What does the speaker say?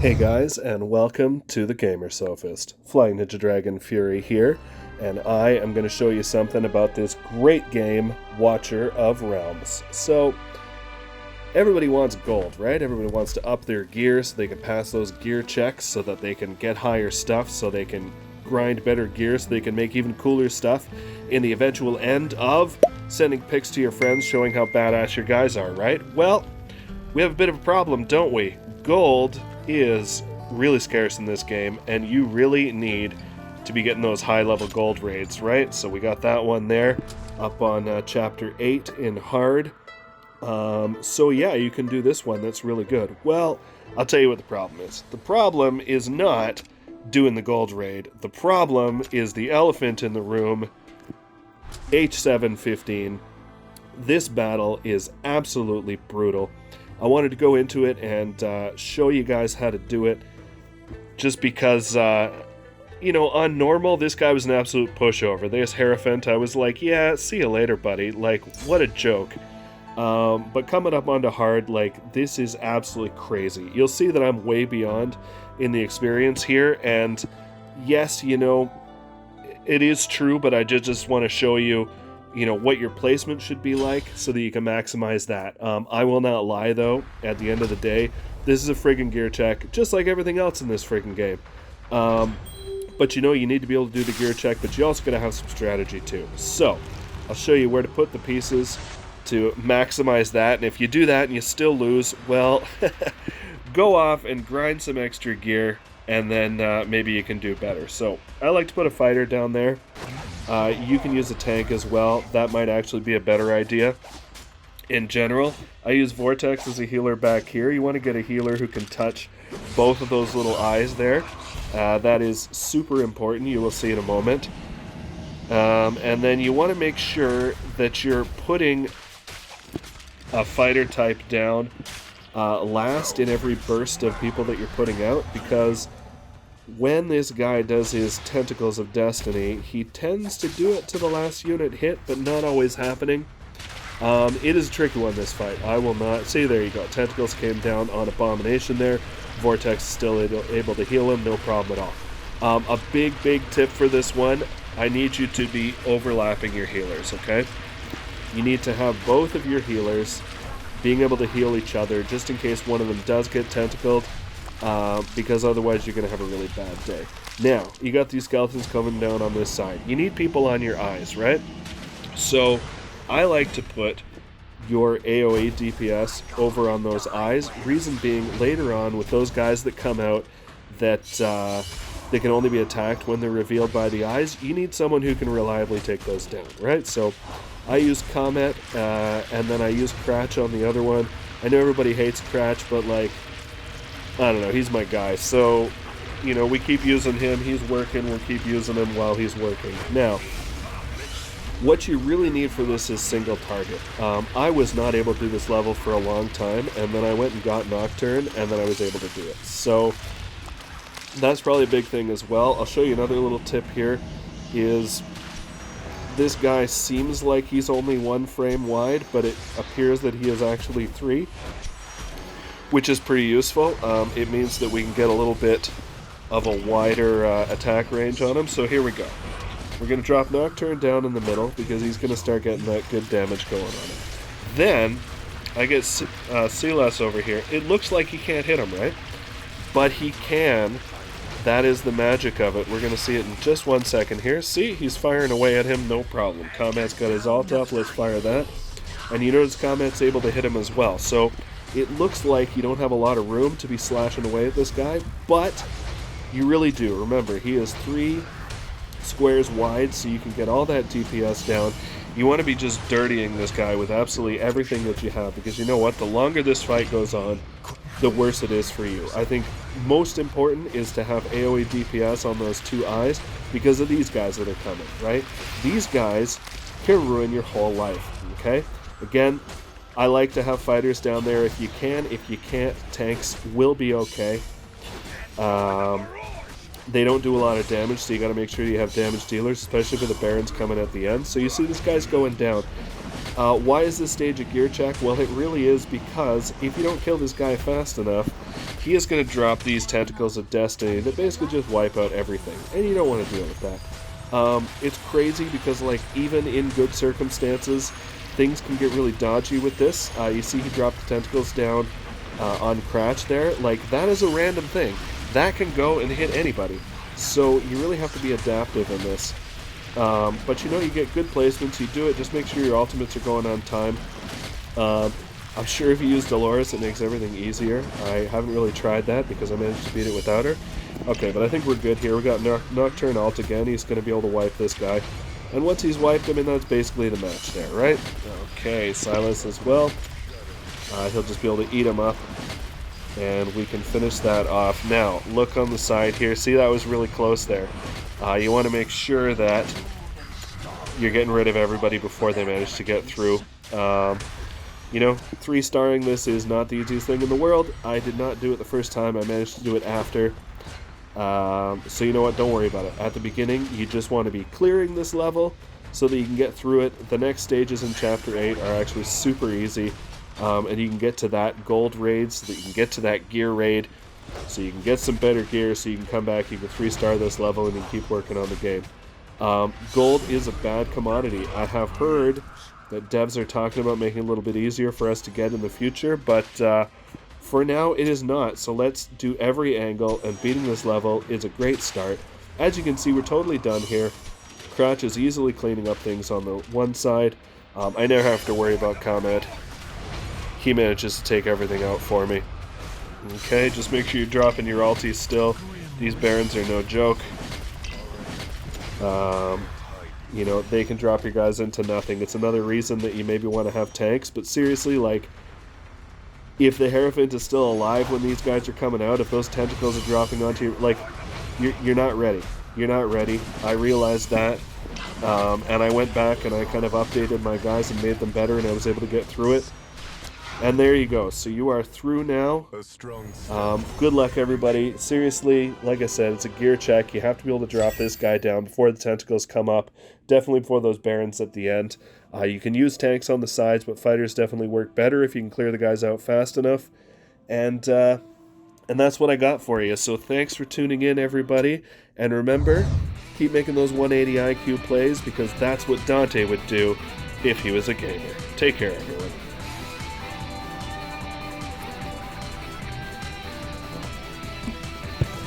Hey guys, and welcome to the Gamer Sophist. Flying Ninja Dragon Fury here, and I am going to show you something about this great game, Watcher of Realms. So, everybody wants gold, right? Everybody wants to up their gear so they can pass those gear checks so that they can get higher stuff, so they can grind better gear so they can make even cooler stuff in the eventual end of sending pics to your friends showing how badass your guys are, right? Well, we have a bit of a problem, don't we? Gold is really scarce in this game, and you really need to be getting those high-level gold raids, right? So we got that one there, up on Chapter 8 in Hard. So yeah, you can do this one, that's really good. Well, I'll tell you what the problem is. The problem is not doing the gold raid. The problem is the elephant in the room, H7-15. This battle is absolutely brutal. I wanted to go into it and show you guys how to do it, just because, you know, on normal, this guy was an absolute pushover. There's Hierophant, I was like, yeah, see you later, buddy. Like, what a joke. But coming up onto Hard, like, this is absolutely crazy. You'll see that I'm way beyond in the experience here, and yes, you know, it is true, but I just want to show you, you know, what your placement should be like so that you can maximize that. I will not lie, though, at the end of the day, this is a friggin' gear check, just like everything else in this friggin' game. But you know, you need to be able to do the gear check, but you also gotta have some strategy too. So, I'll show you where to put the pieces to maximize that, and if you do that and you still lose, well, go off and grind some extra gear, and then maybe you can do better. So, I like to put a fighter down there. You can use a tank as well. That might actually be a better idea. In general, I use Vortex as a healer back here. You want to get a healer who can touch both of those little eyes there. That is super important. You will see in a moment. And then you want to make sure that you're putting a fighter type down last in every burst of people that you're putting out, because when this guy does his Tentacles of Destiny, he tends to do it to the last unit hit, but not always happening. It is a tricky one, this fight. I will not... See, there you go. Tentacles came down on Abomination there. Vortex is still able to heal him, no problem at all. A big tip for this one, I need you to be overlapping your healers, okay? You need to have both of your healers being able to heal each other, just in case one of them does get tentacled. Because otherwise you're going to have a really bad day. Now, you got these skeletons coming down on this side. You need people on your eyes, right? So, I like to put your AoE DPS over on those eyes. Reason being, later on, with those guys that come out that they can only be attacked when they're revealed by the eyes, you need someone who can reliably take those down, right? So, I use Khamet, and then I use Crach on the other one. I know everybody hates Crach, but like, I don't know, he's my guy, so, you know, we keep using him, he's working, we'll keep using him while he's working. Now, what you really need for this is single target. I was not able to do this level for a long time, and then I went and got Nocturne, and then I was able to do it. So, that's probably a big thing as well. I'll show you another little tip here, is this guy seems like he's only 1 frame wide, but it appears that he is actually 3. Which is pretty useful. It means that we can get a little bit of a wider attack range on him. So here we go. We're going to drop Nocturne down in the middle, because he's going to start getting that good damage going on him. Then, I get Silas over here. It looks like he can't hit him, right? But he can. That is the magic of it. We're going to see it in just 1 second here. See, he's firing away at him, no problem. Khamet's got his ult up, let's fire that. And you notice Khamet's able to hit him as well. So, it looks like you don't have a lot of room to be slashing away at this guy, but you really do. Remember, he is 3 squares wide, so you can get all that DPS down. You want to be just dirtying this guy with absolutely everything that you have, because you know what? The longer this fight goes on, the worse it is for you. I think most important is to have AoE DPS on those 2 eyes, because of these guys that are coming, right? These guys can ruin your whole life, okay? Again, I like to have fighters down there if you can. If you can't, tanks will be okay. They don't do a lot of damage, so you got to make sure you have damage dealers, especially for the Barons coming at the end. So you see this guy's going down. Why is this stage a gear check? Well, it really is, because if you don't kill this guy fast enough, he is going to drop these Tentacles of Destiny that basically just wipe out everything, and you don't want to deal with that. It's crazy because, like, even in good circumstances, things can get really dodgy with this. You see he dropped the tentacles down on Crach there. Like, that is a random thing. That can go and hit anybody. So you really have to be adaptive in this. But you know, you get good placements, you do it, just make sure your ultimates are going on time. I'm sure if you use Dolores it makes everything easier. I haven't really tried that because I managed to beat it without her. Okay, but I think we're good here. We got Nocturne ult again. He's going to be able to wipe this guy. And once he's wiped him, and that's basically the match there, right? Okay, Silas as well. He'll just be able to eat him up. And we can finish that off. Now, look on the side here. See, that was really close there. You want to make sure that you're getting rid of everybody before they manage to get through. You know, 3-starring this is not the easiest thing in the world. I did not do it the first time. I managed to do it after. So you know what? Don't worry about it. At the beginning, you just want to be clearing this level so that you can get through it. The next stages in Chapter 8 are actually super easy. And you can get to that gold raid so that you can get to that gear raid. So you can get some better gear so you can come back, you can 3-star this level, and you can keep working on the game. Gold is a bad commodity. I have heard that devs are talking about making it a little bit easier for us to get in the future, but for now it is not. So let's do every angle, and beating this level is a great start. As you can see, we're totally done here. Crach is easily cleaning up things on the one side. I never have to worry about Khamet. He manages to take everything out for me. Okay, just make sure you're dropping your ulties still. These Barons are no joke. You know, they can drop your guys into nothing. It's another reason that you maybe want to have tanks, but seriously, like, if the Hierophant is still alive when these guys are coming out, if those tentacles are dropping onto you, like, you're not ready. You're not ready. I realized that, and I went back and I kind of updated my guys and made them better, and I was able to get through it. And there you go. So you are through now. Good luck, everybody. Seriously, like I said, it's a gear check. You have to be able to drop this guy down before the tentacles come up. Definitely before those Barons at the end. You can use tanks on the sides, but fighters definitely work better if you can clear the guys out fast enough. And that's what I got for you. So thanks for tuning in, everybody. And remember, keep making those 180 IQ plays, because that's what Dante would do if he was a gamer. Take care, everyone.